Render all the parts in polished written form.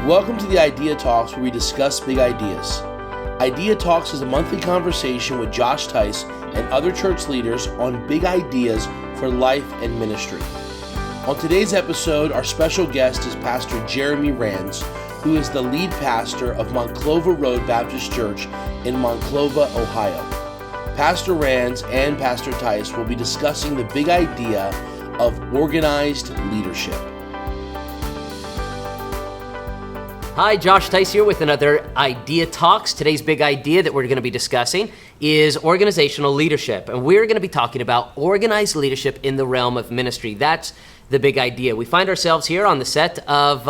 Welcome to the Idea Talks, where we discuss big ideas. Idea Talks is a monthly conversation with Josh Teis and other church leaders on big ideas for life and ministry. On today's episode, our special guest is Pastor Jeremy Rands, who is the lead pastor of Monclova Road Baptist Church in Monclova, Ohio. Pastor Rands and Pastor Teis will be discussing the big idea of organized leadership. Hi, Josh Teis here with another Idea Talks. Today's big idea that we're going to be discussing is organizational leadership. And we're going to be talking about organized leadership in the realm of ministry. That's the big idea. We find ourselves here on the set of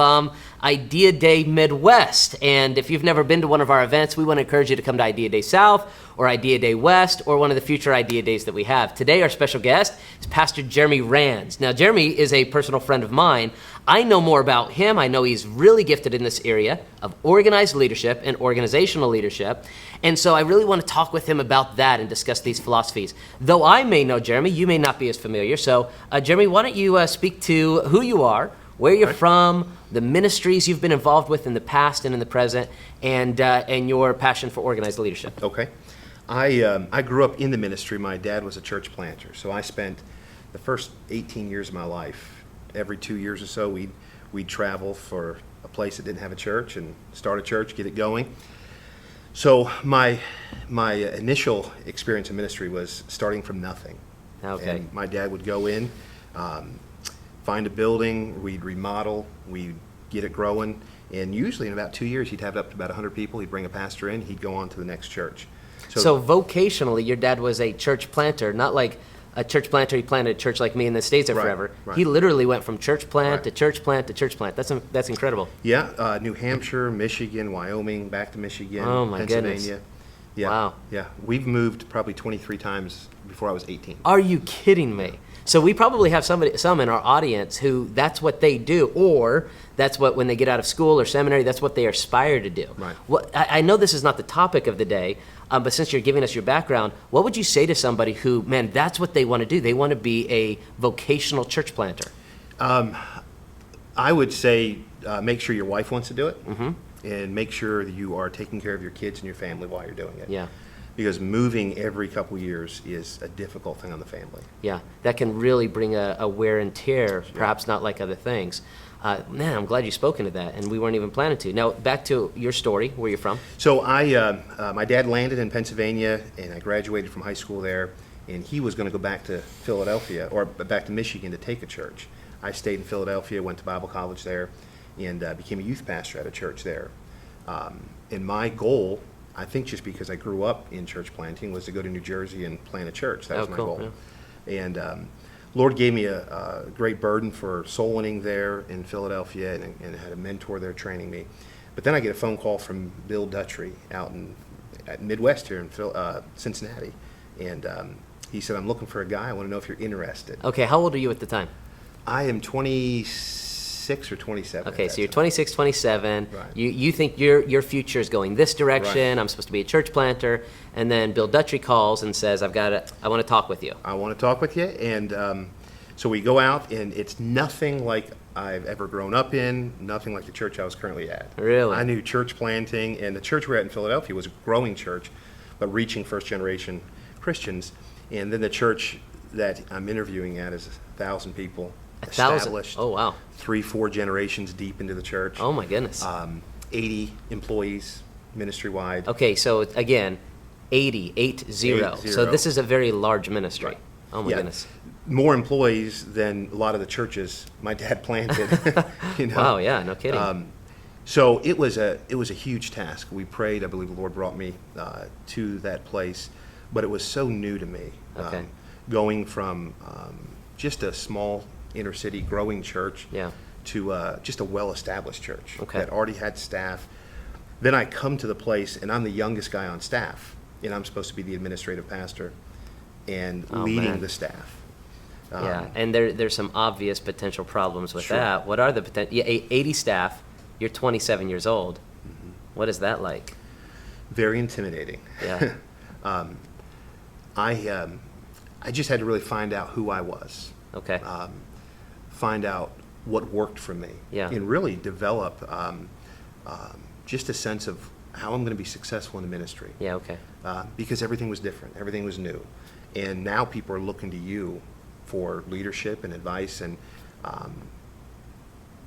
Idea Day Midwest. And if you've never been to one of our events, we want to encourage you to come to Idea Day South or Idea Day West or one of the future Idea Days that we have. Today, our special guest is Pastor Jeremy Rands. Now, Jeremy is a personal friend of mine. I know more about him. I know he's really gifted in this area of organized leadership and organizational leadership. And so I really want to talk with him about that and discuss these philosophies. Though I may know Jeremy, you may not be as familiar. So, Jeremy, why don't you speak to who you are, where you're from, the ministries you've been involved with in the past and in the present, and your passion for organized leadership. Okay. I grew up in the ministry. My dad was a church planter, so I spent the first 18 years of my life, every 2 years or so, we'd travel for a place that didn't have a church and start a church, get it going. So my initial experience in ministry was starting from nothing. Okay. And my dad would go in, find a building, we'd remodel, we'd get it growing, and usually in about 2 years he'd have it up to about 100 people. He'd bring a pastor in, he'd go on to the next church. So vocationally, your dad was a church planter, not like a church planter. He planted a church like me in the States forever. Right. He literally went from church plant to church plant to church plant. That's incredible. Yeah, New Hampshire, Michigan, Wyoming, back to Michigan, Oh, my Pennsylvania. goodness. Yeah, Wow. Yeah, we've moved probably 23 times before I was 18. Are you kidding me? So we probably have some in our audience who that's what they do, or that's what, when they get out of school or seminary, that's what they aspire to do. Right. I know this is not the topic of the day, but since you're giving us your background, what would you say to somebody who, man, that's what they want to do? They want to be a vocational church planter. I would say make sure your wife wants to do it, Mm-hmm. and make sure that you are taking care of your kids and your family while you're doing it. Yeah. Because moving every couple years is a difficult thing on the family. Yeah, that can really bring a wear and tear, perhaps not like other things. Man, I'm glad you spoke into that, and we weren't even planning to. Now, back to your story, where you're from. So my dad landed in Pennsylvania, and I graduated from high school there, and he was going to go back to Philadelphia, or back to Michigan to take a church. I stayed in Philadelphia, went to Bible college there, and became a youth pastor at a church there. And my goal, I think just because I grew up in church planting, was to go to New Jersey and plant a church. That was my goal. Yeah. And Lord gave me a great burden for soul winning there in Philadelphia, and had a mentor there training me. But then I get a phone call from Bill Duttrey out at Midwest here in Cincinnati. And he said, "I'm looking for a guy. I want to know if you're interested." Okay, how old are you at the time? I am 26 or 27. Okay, so you're 26, 27. Right. You think your future is going this direction. Right. I'm supposed to be a church planter. And then Bill Duttrey calls and says, I want to talk with you. I want to talk with you. And so we go out, and it's nothing like I've ever grown up in, nothing like the church I was currently at. Really? I knew church planting, and the church we were at in Philadelphia was a growing church, but reaching first-generation Christians. And then the church that I'm interviewing at is 1,000 people. 1,000? Established. Oh, wow. 3-4 generations deep into the church. Oh, my goodness. 80 employees ministry-wide. Okay, so again, 80. So this is a very large ministry. Right. Oh, my goodness. More employees than a lot of the churches my dad planted. Wow, yeah, no kidding. So it was a huge task. We prayed. I believe the Lord brought me to that place, but it was so new to me. Okay. Going from just a small inner city growing church to just a well-established church that already had staff. Then I come to the place, and I'm the youngest guy on staff, and I'm supposed to be the administrative pastor and leading the staff. Yeah, and there's some obvious potential problems with that. What are the potential? 80 staff. You're 27 years old. Mm-hmm. What is that like? Very intimidating. Yeah. I just had to really find out who I was. Okay. Find out what worked for me. Yeah. And really develop just a sense of how I'm going to be successful in the ministry. Yeah, okay. Because everything was different, everything was new, and now people are looking to you for leadership and advice, and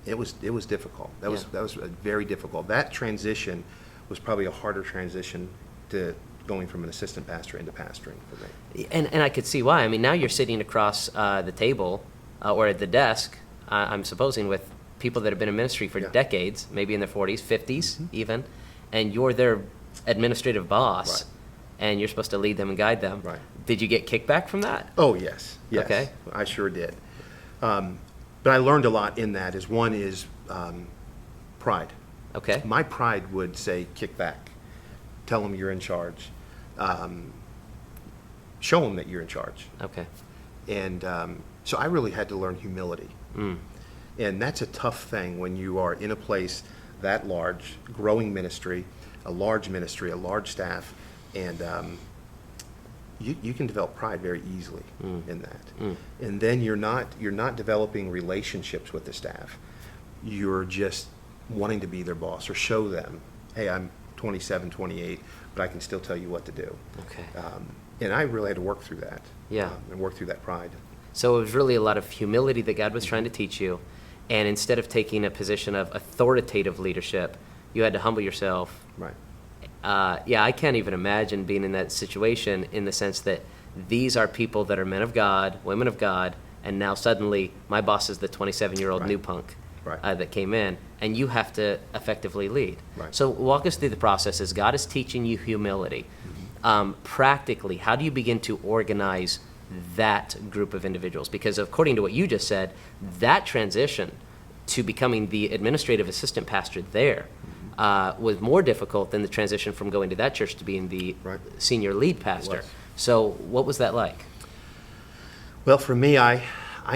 it was difficult. That was very difficult. That transition was probably a harder transition to going from an assistant pastor into pastoring for me. And I could see why. I mean, now you're sitting across the table or at the desk, I'm supposing, with people that have been in ministry for decades, maybe in their 40s, 50s even, and you're their administrative boss, and you're supposed to lead them and guide them. Right. Did you get kickback from that? Oh, yes. Okay. I sure did. But I learned a lot in that. One is pride. Okay. My pride would say, kick back. Tell them you're in charge. Show them that you're in charge. Okay. And so I really had to learn humility. And that's a tough thing when you are in a place that large, growing ministry, a large staff, and you can develop pride very easily in that. And then you're not developing relationships with the staff. You're just wanting to be their boss or show them, hey, I'm 27, 28, but I can still tell you what to do. Okay. And I really had to work through that. Yeah. And work through that pride. So it was really a lot of humility that God was trying to teach you. And instead of taking a position of authoritative leadership, you had to humble yourself. Right. I can't even imagine being in that situation, in the sense that these are people that are men of God, women of God, and now suddenly my boss is the 27-year-old new punk that came in, and you have to effectively lead. Right. So walk us through the process as God is teaching you humility. Practically, how do you begin to organize that group of individuals? Because according to what you just said, that transition to becoming the administrative assistant pastor there was more difficult than the transition from going to that church to being the senior lead pastor. So what was that like? Well, for me, I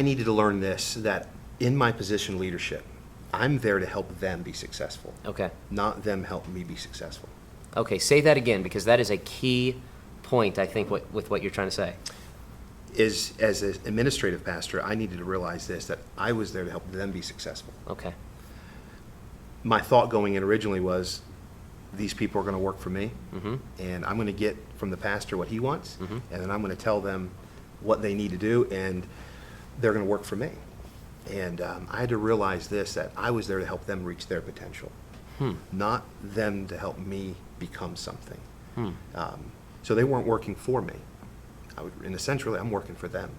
needed to learn this, that in my position leadership, I'm there to help them be successful. Okay. Not them help me be successful. Okay, say that again, because that is a key point, I think, with what you're trying to say. As an administrative pastor, I needed to realize this, that I was there to help them be successful. Okay. My thought going in originally was, these people are going to work for me, and I'm going to get from the pastor what he wants, and then I'm going to tell them what they need to do, and they're going to work for me. And I had to realize this, that I was there to help them reach their potential, not them to help me become something. So they weren't working for me. In a sense, really, I'm working for them.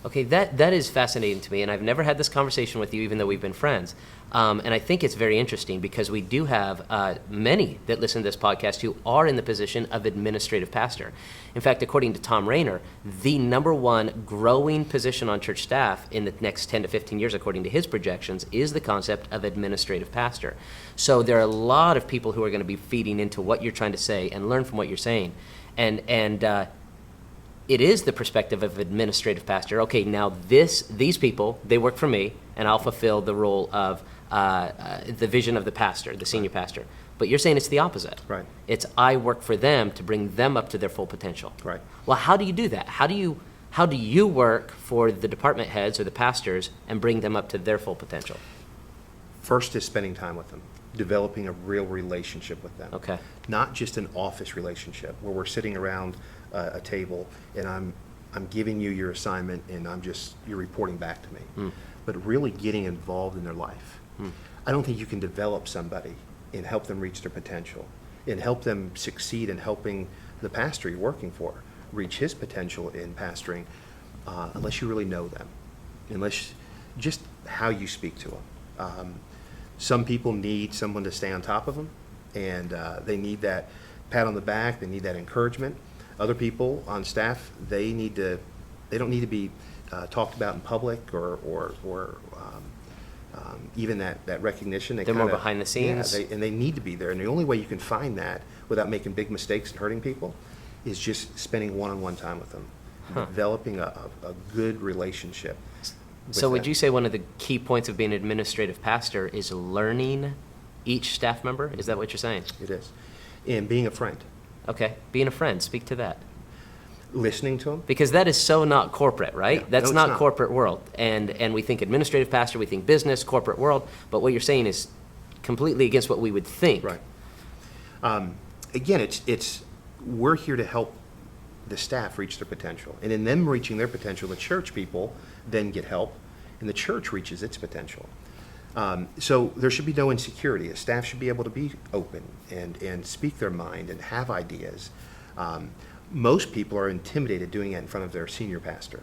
Okay, that is fascinating to me, and I've never had this conversation with you, even though we've been friends. And I think it's very interesting because we do have many that listen to this podcast who are in the position of administrative pastor. In fact, according to Tom Rainer, the number one growing position on church staff in the next 10 to 15 years, according to his projections, is the concept of administrative pastor. So there are a lot of people who are going to be feeding into what you're trying to say and learn from what you're saying. And it is the perspective of administrative pastor. Okay, now these people, they work for me, and I'll fulfill the role of the vision of the pastor, the senior pastor. But you're saying it's the opposite. Right. It's I work for them to bring them up to their full potential. Right. Well, how do you do that? How do you work for the department heads or the pastors and bring them up to their full potential? First is spending time with them, developing a real relationship with them. Okay. Not just an office relationship where we're sitting around a table and I'm giving you your assignment and you're reporting back to me. But really getting involved in their life. I don't think you can develop somebody and help them reach their potential and help them succeed in helping the pastor you're working for reach his potential in pastoring unless you really know them, unless just how you speak to them. Some people need someone to stay on top of them, and they need that pat on the back, they need that encouragement. Other people on staff, they don't need to be talked about in public or even that recognition. They're more behind the scenes. Yeah, and they need to be there. And the only way you can find that without making big mistakes and hurting people is just spending one-on-one time with them, developing a good relationship. So would you say one of the key points of being an administrative pastor is learning each staff member? Is that what you're saying? It is. And being a friend. Okay, being a friend. Speak to that. Listening to them. Because that is so not corporate, right? Yeah. That's No, it's not corporate world. And we think administrative pastor, we think business, corporate world. But what you're saying is completely against what we would think. Right. Again, it's we're here to help the staff reach their potential. And in them reaching their potential, the church people then get help, and the church reaches its potential. So there should be no insecurity. The staff should be able to be open and speak their mind and have ideas. Most people are intimidated doing it in front of their senior pastor.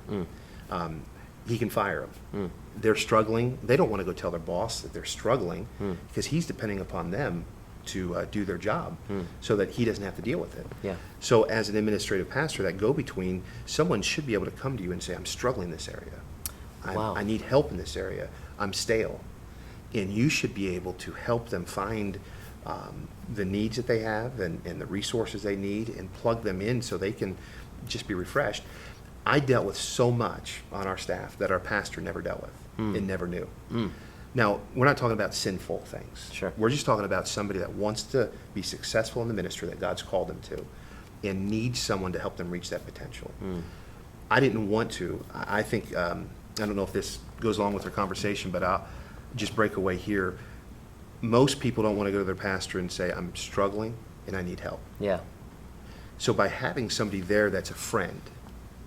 He can fire them. They're struggling. They don't want to go tell their boss that they're struggling because he's depending upon them to do their job so that he doesn't have to deal with it. Yeah. So as an administrative pastor, that go-between, someone should be able to come to you and say, I'm struggling in this area. Wow. I need help in this area. I'm stale. And you should be able to help them find the needs that they have and the resources they need and plug them in so they can just be refreshed. I dealt with so much on our staff that our pastor never dealt with and never knew. Now, we're not talking about sinful things. Sure. We're just talking about somebody that wants to be successful in the ministry that God's called them to and needs someone to help them reach that potential. I didn't want to. I think, I don't know if this goes along with our conversation, but I'll just break away here. Most people don't want to go to their pastor and say, I'm struggling and I need help. Yeah. So by having somebody there that's a friend,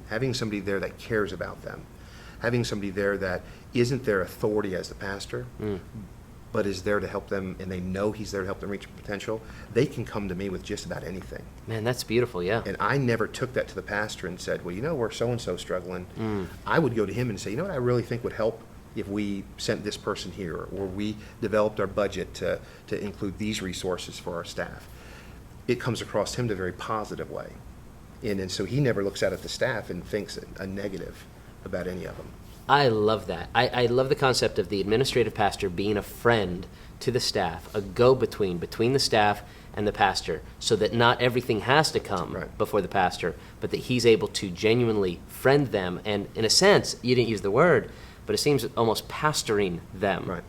having somebody there that cares about them, having somebody there that isn't their authority as the pastor, but is there to help them, and they know he's there to help them reach potential, they can come to me with just about anything. Man, that's beautiful, yeah. And I never took that to the pastor and said, well, you know, we're so-and-so struggling. I would go to him and say, you know what I really think would help if we sent this person here, or we developed our budget to include these resources for our staff. It comes across him in a very positive way. And so he never looks out at the staff and thinks a negative about any of them. I love that. I love the concept of the administrative pastor being a friend to the staff, a go-between between the staff and the pastor, so that not everything has to come before the pastor, but that he's able to genuinely friend them, and in a sense, you didn't use the word, but it seems almost pastoring them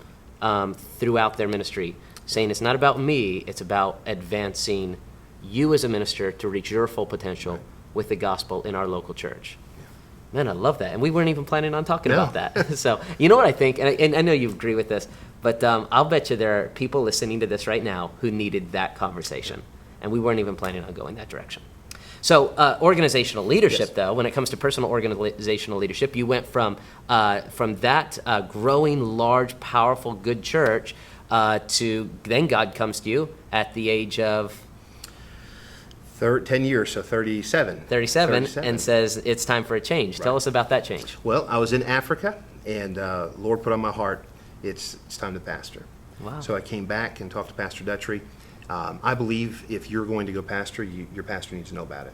throughout their ministry, saying it's not about me, it's about advancing you as a minister to reach your full potential with the gospel in our local church. Man, I love that. And we weren't even planning on talking about that. So, you know what I think, and I know you agree with this, but I'll bet you there are people listening to this right now who needed that conversation. And we weren't even planning on going that direction. So, organizational leadership, though, when it comes to personal organizational leadership, you went from that growing, large, powerful, good church to then God comes to you at the age of 10 years, so 37. 37, and says it's time for a change. Tell us about that change. Well, I was in Africa, and Lord put on my heart, it's time to pastor. Wow. So I came back and talked to Pastor Dutry. I believe if you're going to go pastor, your pastor needs to know about it,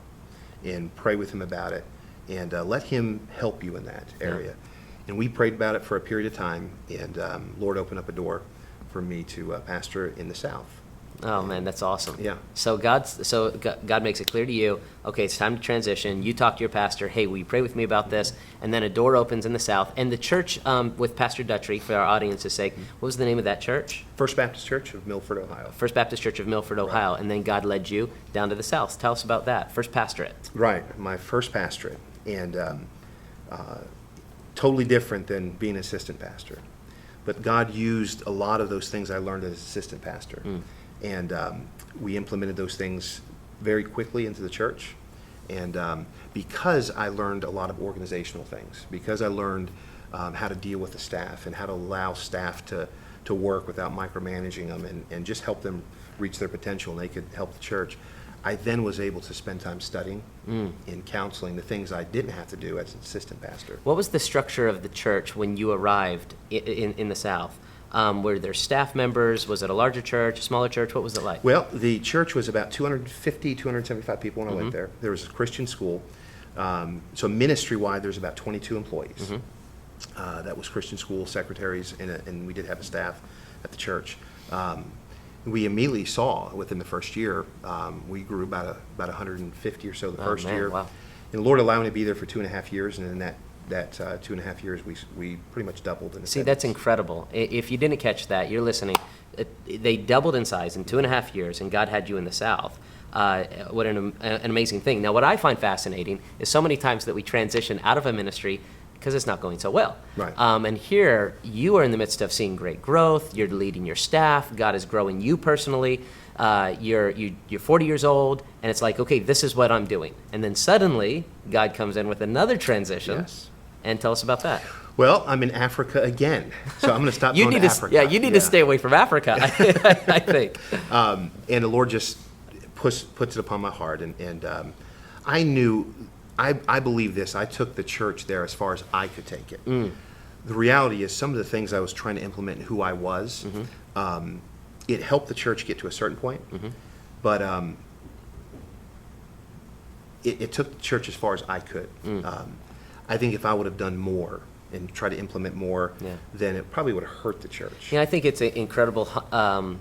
and pray with him about it, and let him help you in that area. And we prayed about it for a period of time, and Lord opened up a door for me to pastor in the South. Oh man, that's awesome. Yeah. So God makes it clear to you, okay, it's time to transition. You talk to your pastor, hey, will you pray with me about this? And then a door opens in the South. And the church, with Pastor Dutry, for our audience's sake, what was the name of that church? First Baptist Church of Milford, Ohio. First Baptist Church of Milford, Ohio. And then God led you down to the South. Tell us about that. First pastorate. Right, my first pastorate. And totally different than being an assistant pastor. But God used a lot of those things I learned as assistant pastor. And we implemented those things very quickly into the church. And because I learned a lot of organizational things, because I learned how to deal with the staff and how to allow staff to work without micromanaging them and just help them reach their potential, and they could help the church, I then was able to spend time studying and counseling the things I didn't have to do as an assistant pastor. What was the structure of the church when you arrived in the South? Were there staff members? Was it a larger church, a smaller church? What was it like? Well, the church was about 250, 275 people when I went there. There was a Christian school. So ministry-wide, there's about 22 employees. That was Christian school, secretaries, and we did have a staff at the church. We immediately saw within the first year, we grew about 150 or so the first year. Wow. And the Lord allowed me to be there for 2.5 years, and in that 2.5 years, we pretty much doubled in attendance. See, that's incredible. If you didn't catch that, you're listening. They doubled in size in 2.5 years, and God had you in the South. What an amazing thing. Now, what I find fascinating is so many times that we transition out of a ministry, because it's not going so well. Right. And here, you are in the midst of seeing great growth. You're leading your staff. God is growing you personally. You're 40 years old, and it's like, okay, this is what I'm doing. And then suddenly, God comes in with another transition. Yes. And tell us about that. Well, I'm in Africa again, so I'm going to stop going to Africa. Yeah, you need to stay away from Africa, I think. And the Lord just puts it upon my heart, and I knew, I believe this, I took the church there as far as I could take it. The reality is some of the things I was trying to implement in who I was, it helped the church get to a certain point, but it took the church as far as I could. I think if I would have done more and tried to implement more, then it probably would have hurt the church. Yeah, I think it's an incredible a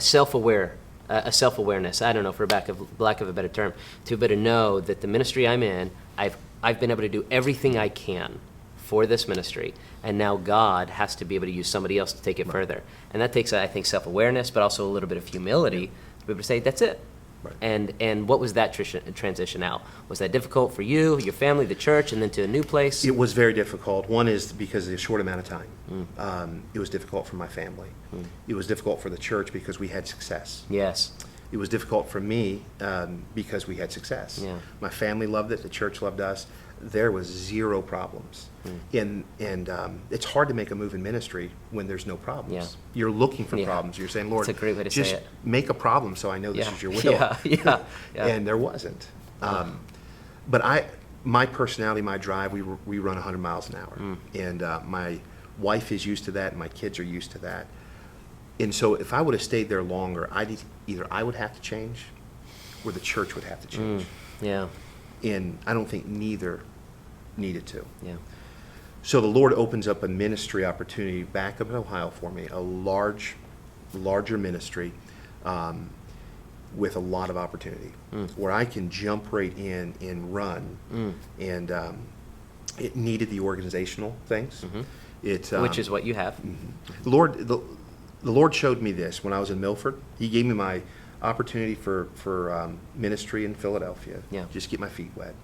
self-awareness. I don't know, for lack of a better term, to better know that the ministry I'm in, I've been able to do everything I can for this ministry, and now God has to be able to use somebody else to take it further. And that takes, I think, self-awareness, but also a little bit of humility to be able to say, that's it. Right. And what was that transition out? Was that difficult for you, your family, the church, and then to a new place? It was very difficult. One is because of the short amount of time. It was difficult for my family. It was difficult for the church because we had success. Yes. It was difficult for me because we had success. Yeah. My family loved it. The church loved us. There was zero problems. And it's hard to make a move in ministry when there's no problems. Yeah. You're looking for problems. You're saying, Lord, that's a great way to just say it. make a problem so I know this is your will. Yeah. And there wasn't. But my personality, my drive, we run 100 miles an hour. And my wife is used to that, and my kids are used to that. And so if I would have stayed there longer, either I would have to change or the church would have to change. Yeah. And I don't think neither needed to. Yeah. So the Lord opens up a ministry opportunity back up in Ohio for me, a larger ministry with a lot of opportunity where I can jump right in and run. And it needed the organizational things. Which is what you have. The Lord showed me this when I was in Milford. He gave me my opportunity for ministry in Philadelphia. Yeah. Just get my feet wet.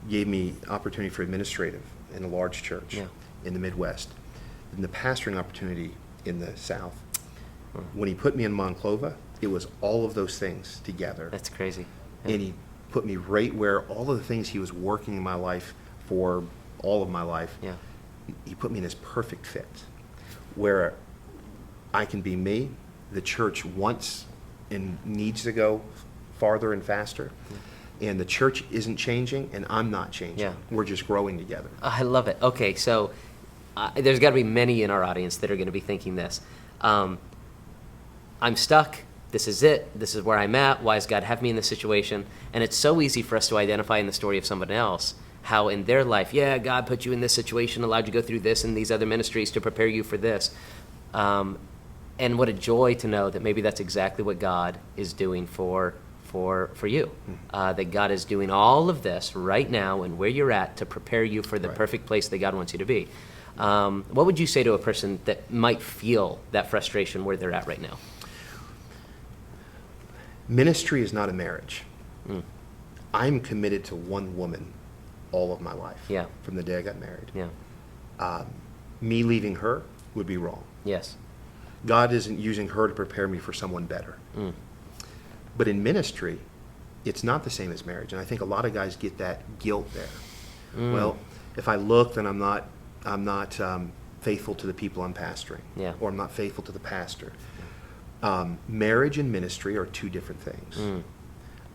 Gave me opportunity for administrative in a large church in the Midwest. And the pastoring opportunity in the South. When he put me in Monclova, it was all of those things together. That's crazy. Yeah. And he put me right where all of the things he was working in my life for all of my life, he put me in this perfect fit where I can be me. The church wants and needs to go farther and faster. And the church isn't changing, and I'm not changing. Yeah. We're just growing together. I love it. Okay, so there's got to be many in our audience that are going to be thinking this. I'm stuck. This is it. This is where I'm at. Why does God have me in this situation? And it's so easy for us to identify in the story of someone else how in their life, God put you in this situation, allowed you to go through this and these other ministries to prepare you for this. And what a joy to know that maybe that's exactly what God is doing for you. That God is doing all of this right now and where you're at to prepare you for the perfect place that God wants you to be. What would you say to a person that might feel that frustration where they're at right now? Ministry is not a marriage. I'm committed to one woman all of my life. Yeah. From the day I got married. Yeah. Me leaving her would be wrong. Yes. God isn't using her to prepare me for someone better. But in ministry, it's not the same as marriage. And I think a lot of guys get that guilt there. Well, if I look, then I'm not faithful to the people I'm pastoring. Yeah. Or I'm not faithful to the pastor. Marriage and ministry are two different things.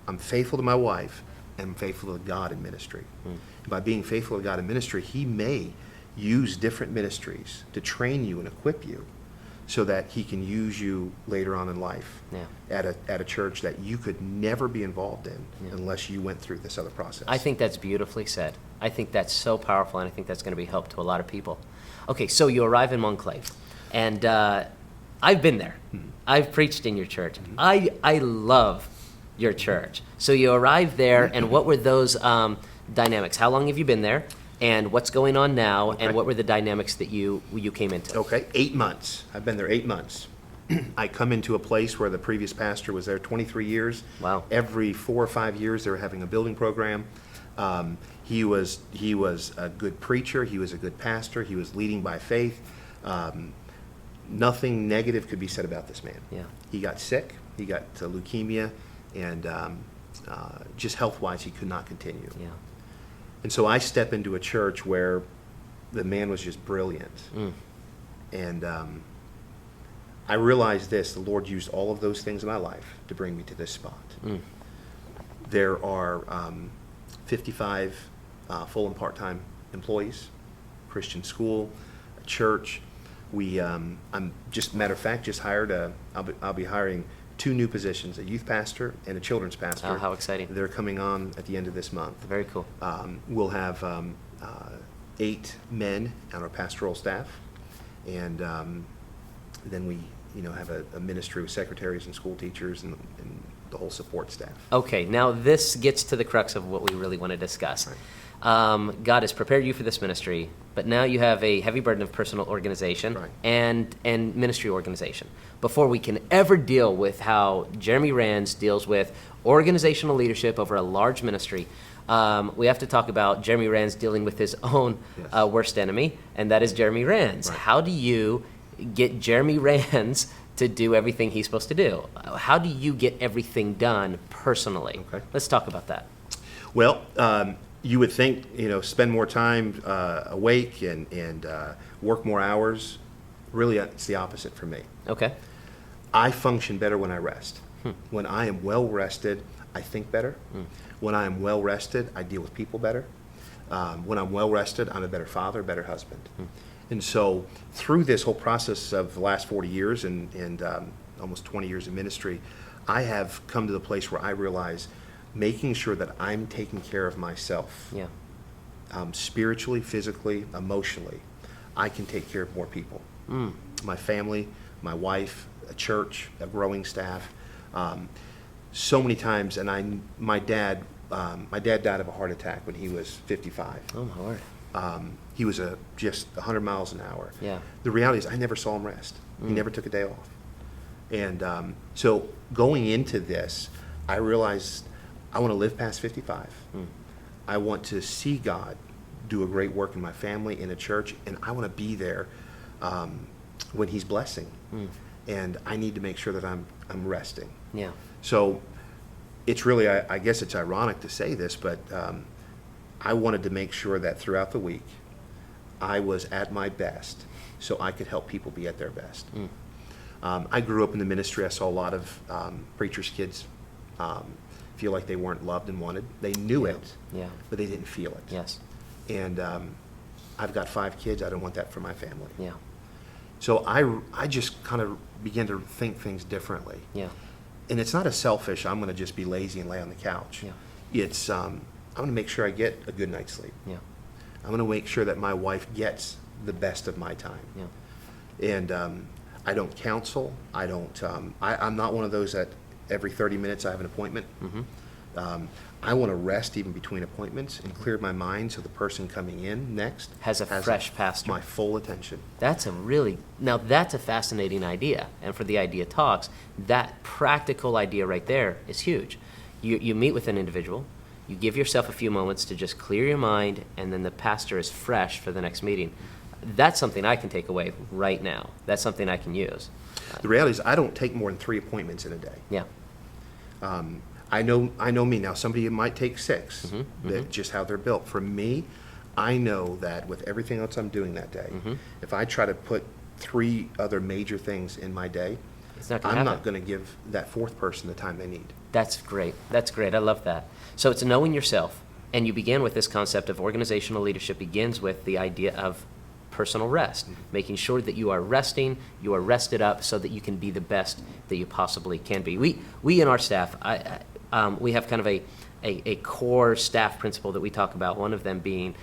I'm faithful to my wife, and I'm faithful to God in ministry. By being faithful to God in ministry, he may use different ministries to train you and equip you so that he can use you later on in life at a church that you could never be involved in unless you went through this other process. I think that's beautifully said. I think that's so powerful, and I think that's going to be help to a lot of people. Okay, so you arrive in Monclova, and I've been there. I've preached in your church. I love your church. So you arrived there, and what were those dynamics? How long have you been there? And what's going on now, and what were the dynamics that you came into? Okay, 8 months. I've been there 8 months. I come into a place where the previous pastor was there 23 years. Wow. Every 4 or 5 years, they were having a building program. He was a good preacher. He was a good pastor. He was leading by faith. Nothing negative could be said about this man. Yeah. He got sick. He got leukemia, and just health-wise, he could not continue. Yeah. And so I step into a church where the man was just brilliant. And I realized this: the Lord used all of those things in my life to bring me to this spot. There are 55 full and part-time employees, Christian school, a church. I'm just, matter of fact, just hired I'll be hiring 2 new positions, a youth pastor and a children's pastor. Oh, how exciting. They're coming on at the end of this month. Very cool. We'll have 8 men on our pastoral staff, and then we have a ministry with secretaries and school teachers and the whole support staff. Okay, now this gets to the crux of what we really want to discuss. Right. God has prepared you for this ministry, but now you have a heavy burden of personal organization Right. and ministry organization. Before we can ever deal with how Jeremy Rands deals with organizational leadership over a large ministry, we have to talk about Jeremy Rands dealing with his own Yes. worst enemy, and that is Jeremy Rands. Right. How do you get Jeremy Rands to do everything he's supposed to do? How do you get everything done personally? Okay. Let's talk about that. Well, you would think, spend more time awake and work more hours. Really, it's the opposite for me. Okay. I function better when I rest. When I am well rested, I think better. When I am well rested, I deal with people better. When I'm well rested, I'm a better father, better husband. And so through this whole process of the last 40 years and almost 20 years of ministry, I have come to the place where I realize making sure that I'm taking care of myself, Yeah. spiritually, physically, emotionally, I can take care of more people. My family, my wife, a church, a growing staff. So many times, and my dad died of a heart attack when he was 55. Oh my word. He was just 100 miles an hour. Yeah. The reality is I never saw him rest. He never took a day off. And so going into this, I realized I want to live past 55. I want to see God do a great work in my family, in a church, and I want to be there when He's blessing. And I need to make sure that I'm resting. Yeah. So it's really, I guess it's ironic to say this, but I wanted to make sure that throughout the week I was at my best so I could help people be at their best. I grew up in the ministry. I saw a lot of preachers' kids feel like they weren't loved and wanted. They knew it, Yeah. but they didn't feel it. Yes. And I've got 5 kids. I don't want that for my family. Yeah. So I just kind of began to think things differently. Yeah. And it's not a selfish, I'm going to just be lazy and lay on the couch. Yeah. It's, I'm going to make sure I get a good night's sleep. Yeah. I'm going to make sure that my wife gets the best of my time. Yeah. And I don't counsel. I don't, I'm not one of those that every 30 minutes I have an appointment. I want to rest even between appointments and clear my mind so the person coming in next Has a fresh pastor. my full attention. That's a fascinating idea. And for the Idea Talks, that practical idea right there is huge. You meet with an individual, you give yourself a few moments to just clear your mind, and then the pastor is fresh for the next meeting. That's something I can take away right now. That's something I can use. The reality is I don't take more than 3 appointments in a day. Yeah. I know me now. Somebody might take 6. That's just how they're built. For me, I know that with everything else I'm doing that day, if I try to put 3 other major things in my day, It's not gonna I'm happen. not going to give that 4th person the time they need. That's great. That's great. I love that. So it's knowing yourself. And you begin with this concept of organizational leadership begins with the idea of personal rest, making sure that you are resting, you are rested up so that you can be the best that you possibly can be. We in our staff, we have kind of a core staff principle that we talk about, one of them being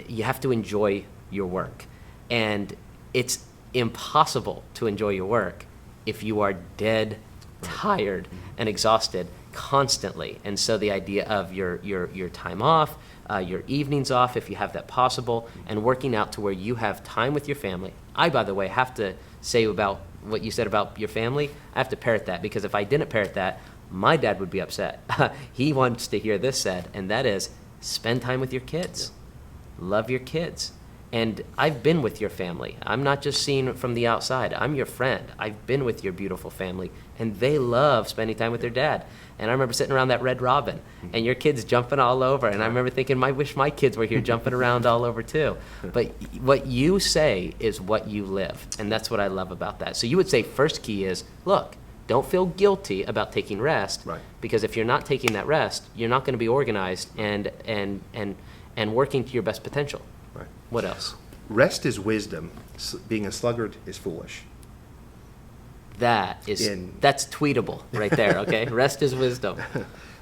you have to enjoy your work. And it's impossible to enjoy your work if you are dead, tired, and exhausted constantly. And so the idea of your time off, your evenings off, if you have that possible, and working out to where you have time with your family. I, by the way, have to say about what you said about your family, I have to parrot that, because if I didn't parrot that, my dad would be upset. He wants to hear this said, and that is, Spend time with your kids. Love your kids. And I've been with your family. I'm not just seeing it from the outside. I'm your friend. I've been with your beautiful family, and they love spending time with their dad. And I remember sitting around that Red Robin, and your kids jumping all over. And I remember thinking, I wish my kids were here jumping around all over too. But what you say is what you live, and that's what I love about that. So you would say first key is, look, don't feel guilty about taking rest, Right. because if you're not taking that rest, you're not going to be organized and working to your best potential. Right. What else? Rest is wisdom. Being a sluggard is foolish. That's tweetable right there. Okay, rest is wisdom.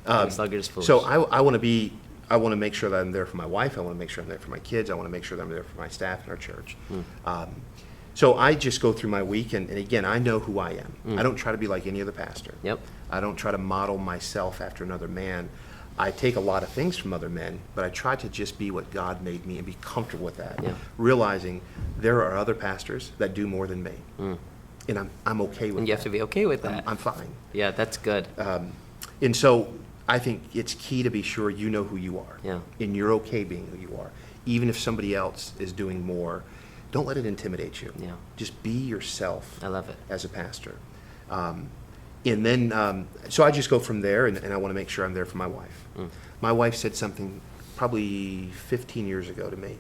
Sluggard is foolish. So I want to make sure that I'm there for my wife. I want to make sure I'm there for my kids. I want to make sure that I'm there for my staff in our church. So I just go through my week, and again, I know who I am. I don't try to be like any other pastor. Yep. I don't try to model myself after another man. I take a lot of things from other men, but I try to just be what God made me and be comfortable with that, Yeah. realizing there are other pastors that do more than me, and I'm okay with And that. you have to be okay with that. I'm fine. Yeah, that's good. And so I think it's key to be sure you know who you are, Yeah. and you're okay being who you are. Even if somebody else is doing more, don't let it intimidate you. Yeah. Just be yourself. I love it. As a pastor. And then, so I just go from there, and I want to make sure I'm there for my wife. My wife said something probably 15 years ago to me.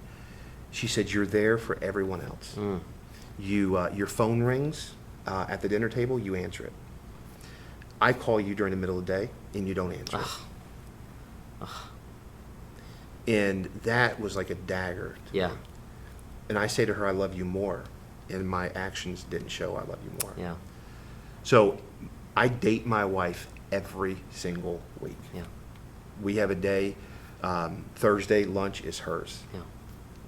She said, "You're there for everyone else. Your phone rings at the dinner table, you answer it. I call you during the middle of the day, and you don't answer it." And that was like a dagger to Yeah. me. And I say to her, "I love you more," and my actions didn't show I love you more. Yeah. So I date my wife every single week. Yeah. We have a day, Thursday lunch is hers. Yeah.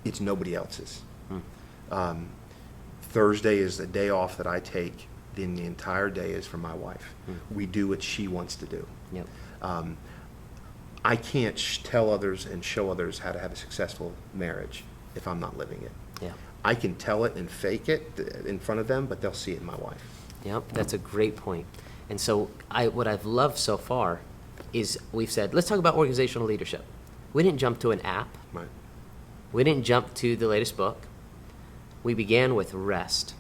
It's nobody else's. Thursday is the day off that I take, then the entire day is for my wife. We do what she wants to do. Yep. I can't tell others and show others how to have a successful marriage if I'm not living it. Yeah. I can tell it and fake it in front of them, but they'll see it in my wife. Yep, that's a great point. And so what I've loved so far is we've said, let's talk about organizational leadership. We didn't jump to an app. Right. We didn't jump to the latest book. We began with rest,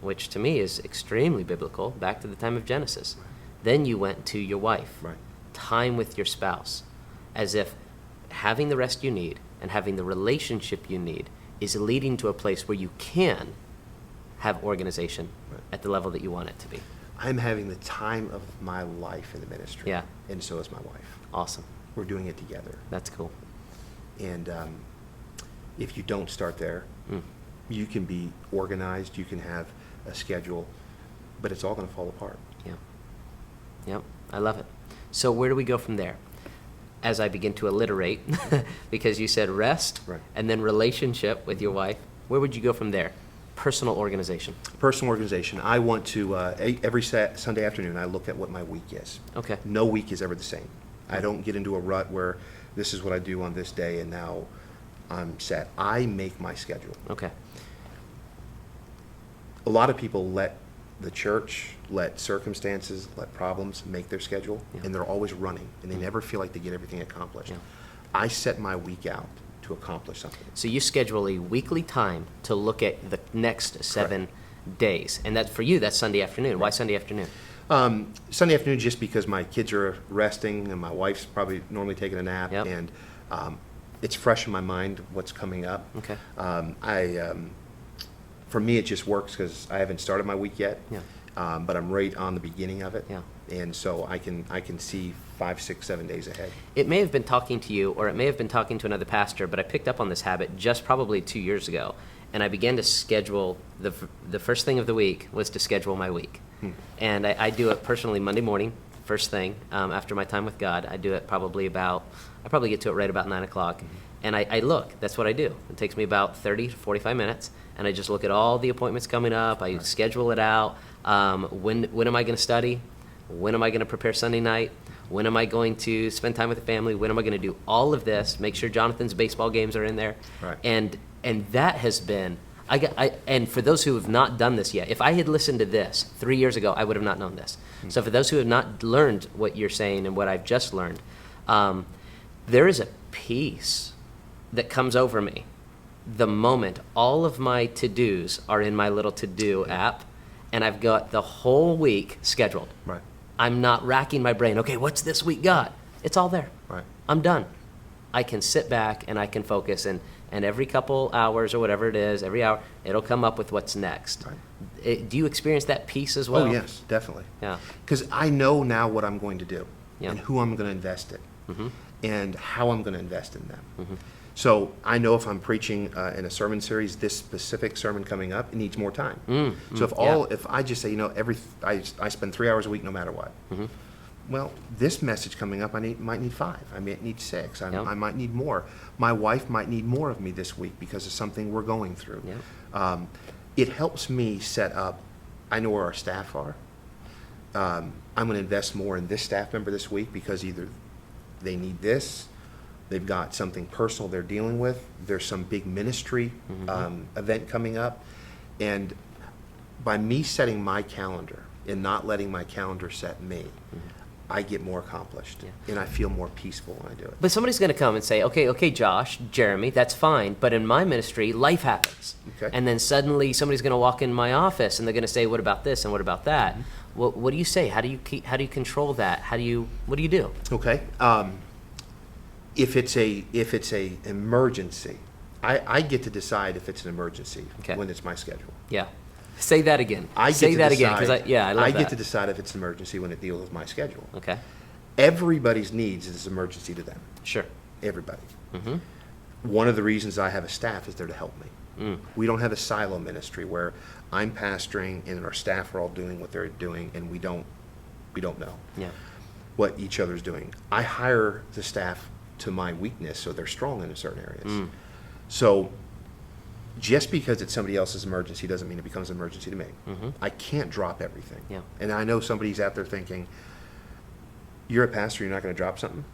which to me is extremely biblical, back to the time of Genesis. Then you went to your wife. Right. Time with your spouse, as if having the rest you need and having the relationship you need is leading to a place where you can have organization at the level that you want it to be. I'm having the time of my life in the ministry. Yeah. And so is my wife. Awesome. We're doing it together. That's cool. And if you don't start there, you can be organized, you can have a schedule, but it's all going to fall apart. Yeah. Yep. I love it. So where do we go from there? As I begin to alliterate, because you said rest, Right. and then relationship with your wife, where would you go from there? Personal organization. Personal organization. I want to, every Sunday afternoon, I look at what my week is. Okay. No week is ever the same. I don't get into a rut where this is what I do on this day and now I'm set. I make my schedule. Okay. A lot of people let the church, let circumstances, let problems make their schedule, Yeah. and they're always running, and they never feel like they get everything accomplished. Yeah. I set my week out to accomplish something. So you schedule a weekly time to look at the next 7 days. And that for you, that's Sunday afternoon. Why Sunday afternoon? Sunday afternoon, just because my kids are resting and my wife's probably normally taking a nap, Yep. and it's fresh in my mind what's coming up. Okay. For me, it just works because I haven't started my week yet, Yeah. but I'm right on the beginning of it, Yeah. and so I can see 5, 6, 7 days ahead. It may have been talking to you, or it may have been talking to another pastor, but I picked up on this habit just probably 2 years ago. And I began to schedule, the first thing of the week was to schedule my week. And I do it personally Monday morning, first thing, after my time with God. I do it I probably get to it right about 9 o'clock. And I look, that's what I do. It takes me about 30 to 45 minutes, and I just look at all the appointments coming up. I schedule it out. When am I going to study? When am I going to prepare Sunday night? When am I going to spend time with the family? When am I going to do all of this? Make sure Jonathan's baseball games are in there. Right. And that has been, and for those who have not done this yet, if I had listened to this 3 years ago, I would have not known this. So for those who have not learned what you're saying and what I've just learned, there is a peace that comes over me the moment all of my to-dos are in my little to-do app, and I've got the whole week scheduled. Right. I'm not racking my brain. Okay, what's this week got? It's all there. Right. I'm done. I can sit back and I can focus, and every couple hours or whatever it is, every hour, it'll come up with what's next. Right. Do you experience that peace as well? Oh, yes, definitely. Yeah. Because I know now what I'm going to do Yeah. and who I'm going to invest in Mm-hmm. and how I'm going to invest in them. Mm-hmm. So I know if I'm preaching in a sermon series, this specific sermon coming up, it needs more time. So if I just say, I spend 3 hours a week no matter what. Mm-hmm. Well, this message coming up, might need 5. I might need 6. Yeah. I might need more. My wife might need more of me this week because of something we're going through. Yeah. It helps me set up. I know where our staff are. I'm going to invest more in this staff member this week because either they need this, they've got something personal they're dealing with, there's some big ministry event coming up, and by me setting my calendar and not letting my calendar set me, I get more accomplished, and I feel more peaceful when I do it. But somebody's going to come and say, okay, Josh, Jeremy, that's fine, but in my ministry, life happens. Okay. And then suddenly somebody's going to walk in my office and they're going to say, what about this and what about that? What do you say? How do you control that? What do you do? Okay. If it's a emergency, I get to decide if it's an emergency when it's my schedule. Yeah. Say that again. I say that again, because I love that. I get to decide if it's an emergency when it deals with my schedule. Okay. Everybody's needs is an emergency to them. Sure. Everybody. Mm-hmm. One of the reasons I have a staff is there to help me. We don't have a silo ministry where I'm pastoring and our staff are all doing what they're doing, and we don't know what each other's doing. I hire the staff to my weakness, so they're strong in certain areas. So just because it's somebody else's emergency doesn't mean it becomes an emergency to me. I can't drop everything. Yeah. And I know somebody's out there thinking, you're a pastor, you're not going to drop something?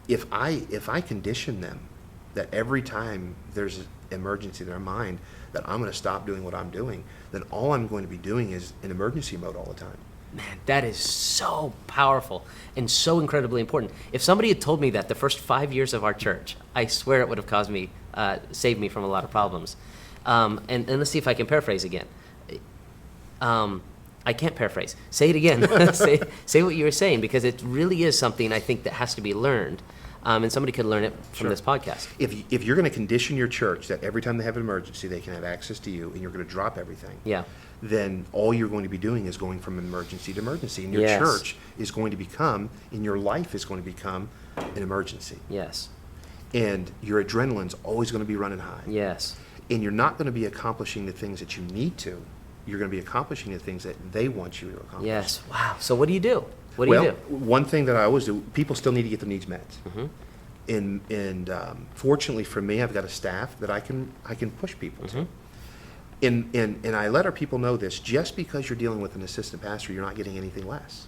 If I condition them that every time there's an emergency in their mind that I'm going to stop doing what I'm doing, then all I'm going to be doing is in emergency mode all the time. Man, that is so powerful and so incredibly important. If somebody had told me that the first 5 years of our church, I swear it would have saved me from a lot of problems. And let's see if I can paraphrase again. I can't paraphrase. Say it again. say what you were saying, because it really is something I think that has to be learned. And somebody could learn it from this podcast. If you're going to condition your church that every time they have an emergency, they can have access to you, and you're going to drop everything, then all you're going to be doing is going from emergency to emergency. And your church is going to become, and your life is going to become an emergency. Yes. And your adrenaline's always going to be running high. Yes. And you're not going to be accomplishing the things that you need to. You're going to be accomplishing the things that they want you to accomplish. Yes. Wow. So what do you do? What do you do? One thing that I always do, people still need to get their needs met. And fortunately for me, I've got a staff that I can push people to. And I let our people know this: just because you're dealing with an assistant pastor, you're not getting anything less.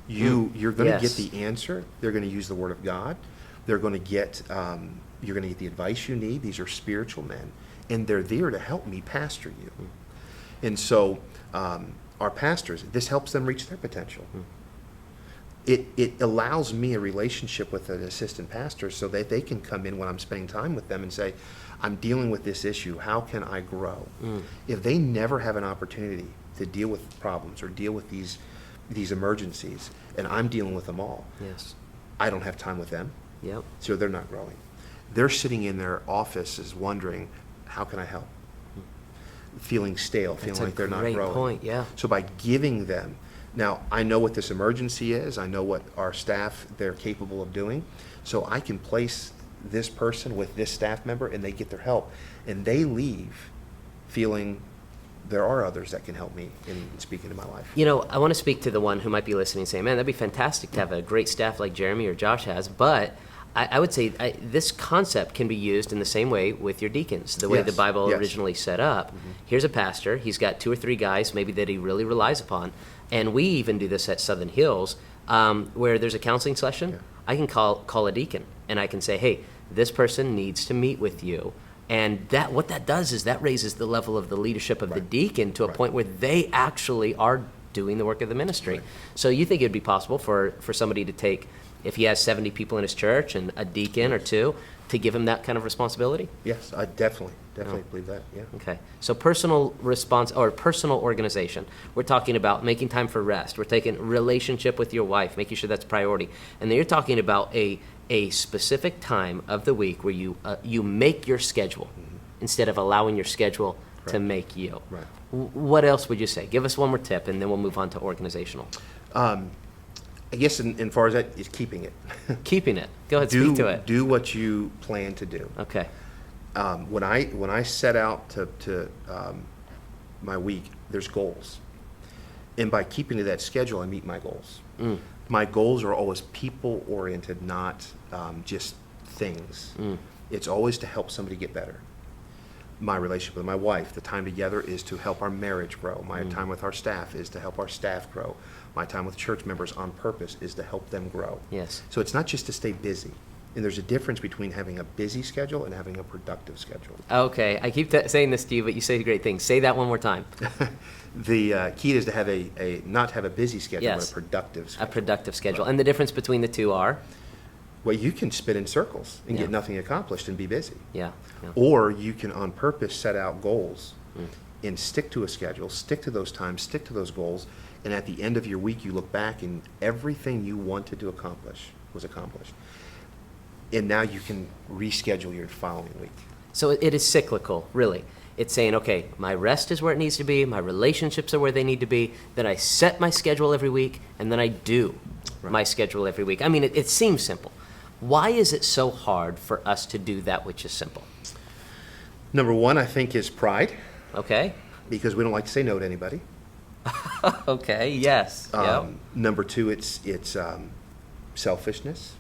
You're going to get the answer. They're going to use the Word of God. They're going to get you're going to get the advice you need. These are spiritual men, and they're there to help me pastor you. And so our pastors, this helps them reach their potential. It allows me a relationship with an assistant pastor so that they can come in when I'm spending time with them and say, I'm dealing with this issue. How can I grow? If they never have an opportunity to deal with problems or deal with these emergencies, and I'm dealing with them all, I don't have time with them. So they're not growing. They're sitting in their offices wondering, how can I help? Feeling stale, feeling like they're not growing. That's a great point, So by giving them, now I know what this emergency is, I know what our staff, they're capable of doing, so I can place this person with this staff member and they get their help, and they leave feeling there are others that can help me in speaking to my life. You know, I want to speak to the one who might be listening and saying, man, that'd be fantastic to have a great staff like Jeremy or Josh has, but I would say this concept can be used in the same way with your deacons, the way the Bible originally set up. Here's a pastor, he's got 2 or 3 guys maybe that he really relies upon, and we even do this at Southern Hills, where there's a counseling session. I can call a deacon, and I can say, hey, this person needs to meet with you. And what that does is that raises the level of the leadership of the deacon to a point where they actually are doing the work of the ministry. So you think it'd be possible for somebody to take if he has 70 people in his church and a deacon or two, to give him that kind of responsibility? Yes, I definitely believe that, yeah. Okay, so personal response or personal organization. We're talking about making time for rest. We're taking relationship with your wife, making sure that's priority. And then you're talking about a specific time of the week where you make your schedule instead of allowing your schedule to make you. Right. What else would you say? Give us one more tip, and then we'll move on to organizational. I guess in far as that is keeping it. Keeping it. Go ahead, speak to it. Do what you plan to do. Okay. When I set out to my week, there's goals. And by keeping to that schedule, I meet my goals. My goals are always people-oriented, not just things. It's always to help somebody get better. My relationship with my wife, the time together is to help our marriage grow. My time with our staff is to help our staff grow. My time with church members on purpose is to help them grow. Yes. So it's not just to stay busy. And there's a difference between having a busy schedule and having a productive schedule. Okay, I keep saying this to you, but you say great things. Say that one more time. The key is to have not have a busy schedule, Yes. but a productive schedule. A productive schedule. And the difference between the two are? Well, you can spin in circles and Yeah. get nothing accomplished and be busy. Yeah. Or you can on purpose set out goals and stick to a schedule, stick to those times, stick to those goals, and at the end of your week you look back and everything you wanted to accomplish was accomplished. And now you can reschedule your following week. So it is cyclical, really. It's saying, okay, my rest is where it needs to be, my relationships are where they need to be, then I set my schedule every week, and then I do my schedule every week. I mean, it seems simple. Why is it so hard for us to do that which is simple? Number one, I think, is pride, Okay. because we don't like to say no to anybody. Okay, yes. Yep. Number two, it's selfishness.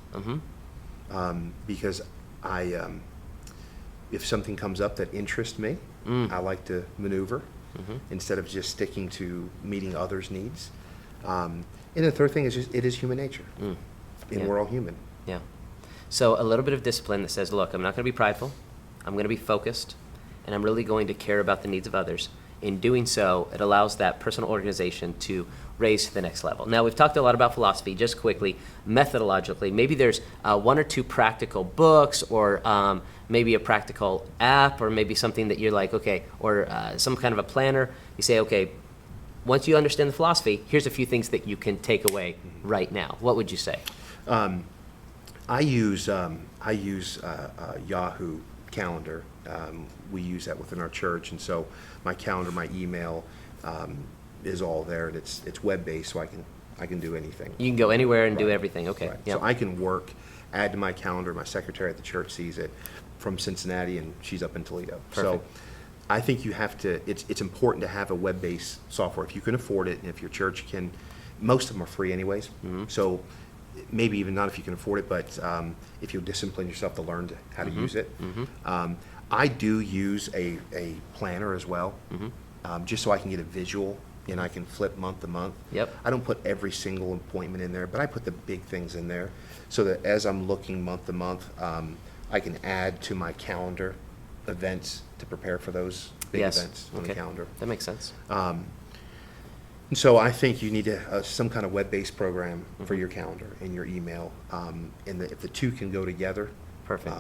Because if something comes up that interests me, I like to maneuver instead of just sticking to meeting others' needs. And the third thing is just, it is human nature, and Yeah. we're all human. Yeah. So a little bit of discipline that says, look, I'm not going to be prideful, I'm going to be focused, and I'm really going to care about the needs of others. In doing so, it allows that personal organization to raise to the next level. Now, we've talked a lot about philosophy. Just quickly, methodologically, maybe there's one or two practical books, or maybe a practical app, or maybe something that you're like, okay, or some kind of a planner. You say, okay, once you understand the philosophy, here's a few things that you can take away right now. What would you say? I use Yahoo Calendar. We use that within our church, and so my calendar, my email, is all there, and it's web-based, so I can do anything. You can go anywhere and do Right. everything. Okay. Right. Yep. So I can add to my calendar. My secretary at the church sees it from Cincinnati, and she's up in Toledo. Perfect. So I think you have to. It's important to have a web-based software if you can afford it, and if your church can. Most of them are free anyways. So maybe even not if you can afford it, but if you discipline yourself to learn how to use it. I do use a planner as well, just so I can get a visual and I can flip month to month. Yep. I don't put every single appointment in there, but I put the big things in there so that as I'm looking month to month, I can add to my calendar events to prepare for those big events on the calendar. That makes sense. And so I think you need some kind of web-based program for your calendar and your email, and if the two can go together, Perfect.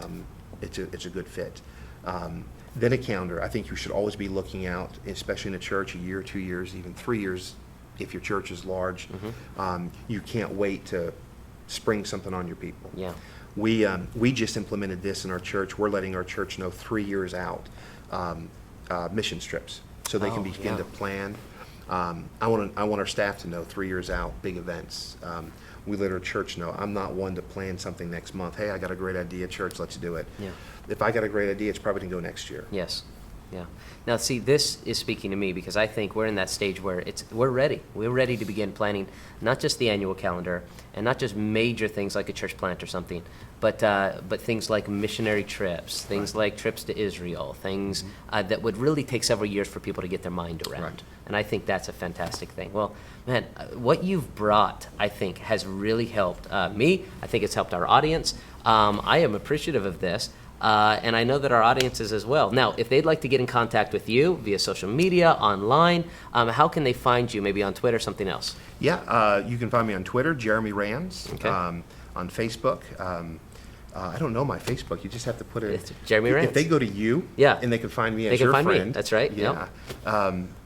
It's a good fit. Then a calendar. I think you should always be looking out, especially in a church, a year, 2 years, even 3 years, if your church is large. You can't wait to spring something on your people. Yeah. We just implemented this in our church. We're letting our church know 3 years out mission trips, so they can begin to plan. I want our staff to know 3 years out, big events. We let our church know. I'm not one to plan something next month. Hey, I got a great idea, church, let's do it. Yeah. If I got a great idea, it's probably going to go next year. Yes. Yeah. Now, see, this is speaking to me because I think we're in that stage where we're ready. We're ready to begin planning not just the annual calendar and not just major things like a church plant or something, but things like missionary trips, things like trips to Israel, things that would really take several years for people to get their mind around. Right. And I think that's a fantastic thing. Well, man, what you've brought, I think, has really helped me. I think it's helped our audience. I am appreciative of this. And I know that our audience is as well. Now, if they'd like to get in contact with you via social media, online, how can they find you? Maybe on Twitter, something else? Yeah, you can find me on Twitter, Jeremy Rands. Okay. on Facebook. I don't know my Facebook. You just have to put it. It's Jeremy Rands. If they go to you, Yeah. and they can find me They as can your find me. friend. That's right. Yeah.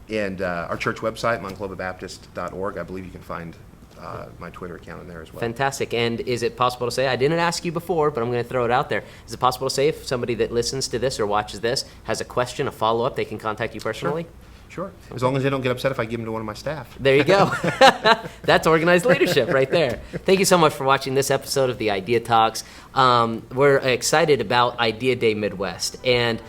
And our church website, monclovabaptist.org. I believe you can find my Twitter account in there as well. Fantastic. And is it possible to say, I didn't ask you before, but I'm going to throw it out there. Is it possible to say if somebody that listens to this or watches this has a question, a follow-up, they can contact you personally? Sure. As long as they don't get upset if I give them to one of my staff. There you go. That's organized leadership right there. Thank you so much for watching this episode of the Idea Talks. We're excited about Idea Day Midwest. And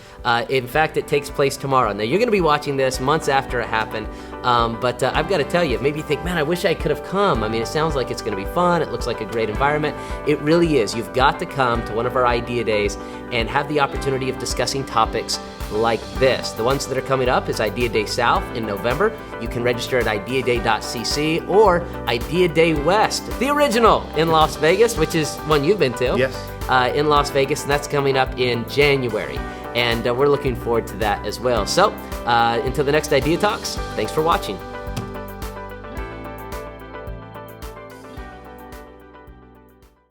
in fact, it takes place tomorrow. Now, you're going to be watching this months after it happened. But I've got to tell you, maybe you think, man, I wish I could have come. I mean, it sounds like it's going to be fun. It looks like a great environment. It really is. You've got to come to one of our Idea Days and have the opportunity of discussing topics like this. The ones that are coming up is Idea Day South in November. You can register at ideaday.cc or Idea Day West, the original in Las Vegas, which is one you've been to. Yes. In Las Vegas, and that's coming up in January. And we're looking forward to that as well. So until the next Idea Talks, thanks for watching.